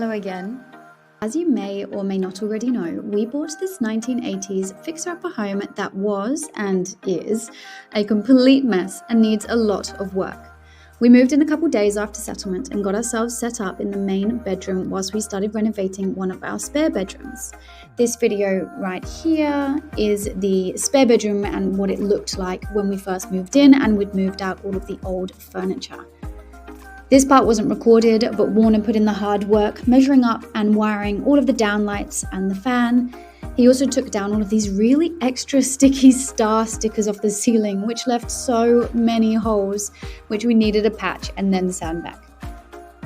Hello again. As you may or may not already know, we bought this 1980s fixer-upper home that was, and is, a complete mess and needs a lot of work. We moved in a couple days after settlement and got ourselves set up in the main bedroom whilst we started renovating one of our spare bedrooms. This video right here is the spare bedroom and what it looked like when we first moved in and we'd moved out all of the old furniture. This part wasn't recorded, but Warner put in the hard work, measuring up and wiring all of the downlights and the fan. He also took down all of these really extra sticky star stickers off the ceiling, which left so many holes, which we needed a patch and then sand back.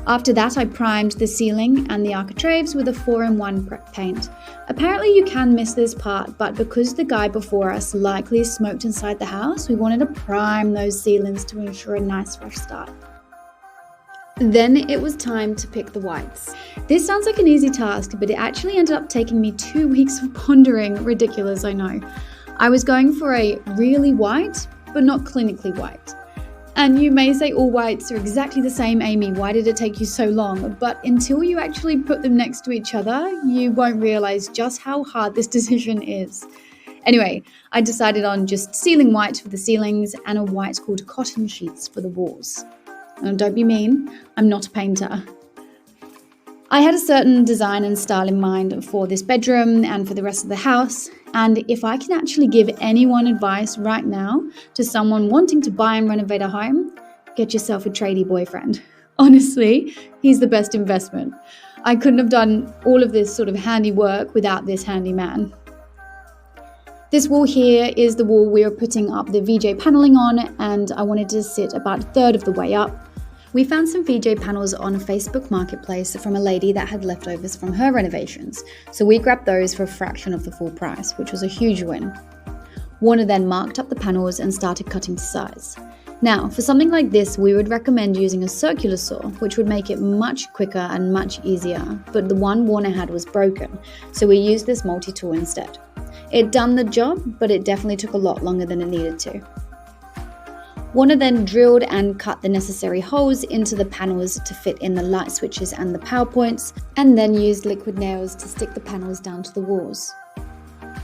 After that, I primed the ceiling and the architraves with a 4-in-1 prep paint. Apparently you can miss this part, but because the guy before us likely smoked inside the house, we wanted to prime those ceilings to ensure a nice fresh start. Then it was time to pick the whites. This sounds like an easy task, but it actually ended up taking me 2 weeks of pondering. Ridiculous, I know. I was going for a really white, but not clinically white. And you may say all whites are exactly the same, Amy, why did it take you so long? But until you actually put them next to each other, you won't realize just how hard this decision is. Anyway, I decided on just ceiling white for the ceilings and a white called cotton sheets for the walls. And don't be mean, I'm not a painter. I had a certain design and style in mind for this bedroom and for the rest of the house, and if I can actually give anyone advice right now to someone wanting to buy and renovate a home, get yourself a tradie boyfriend. Honestly, he's the best investment. I couldn't have done all of this sort of handy work without this handy man. This wall here is the wall we were putting up the VJ paneling on, and I wanted to sit about a third of the way up. We found some VJ panels on a Facebook marketplace from a lady that had leftovers from her renovations, so we grabbed those for a fraction of the full price, which was a huge win. Warner then marked up the panels and started cutting to size. Now, for something like this, we would recommend using a circular saw, which would make it much quicker and much easier, but the one Warner had was broken, so we used this multi-tool instead. It done the job, but it definitely took a lot longer than it needed to. Warner then drilled and cut the necessary holes into the panels to fit in the light switches and the power points, and then used liquid nails to stick the panels down to the walls.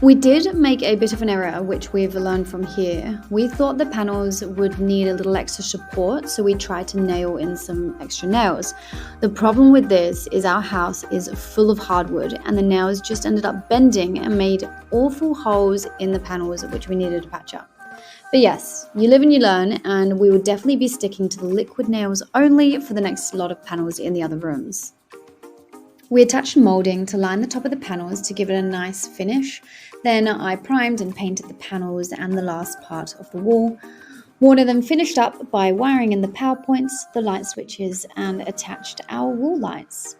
We did make a bit of an error, which we've learned from here. We thought the panels would need a little extra support, so we tried to nail in some extra nails. The problem with this is our house is full of hardwood, and the nails just ended up bending and made awful holes in the panels, which we needed to patch up. But yes, you live and you learn, and we will definitely be sticking to the liquid nails only for the next lot of panels in the other rooms. We attached molding to line the top of the panels to give it a nice finish. Then I primed and painted the panels and the last part of the wall. Warner then finished up by wiring in the power points, the light switches, and attached our wall lights.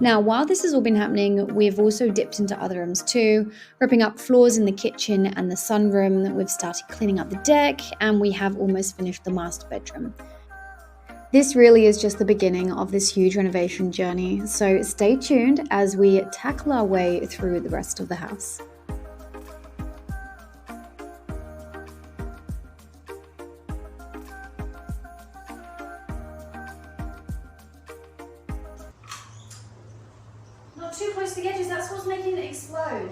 Now, while this has all been happening, we've also dipped into other rooms too, ripping up floors in the kitchen and the sunroom. We've started cleaning up the deck, and we have almost finished the master bedroom. This really is just the beginning of this huge renovation journey, so stay tuned as we tackle our way through the rest of the house. Not too close to the edges, that's what's making it explode.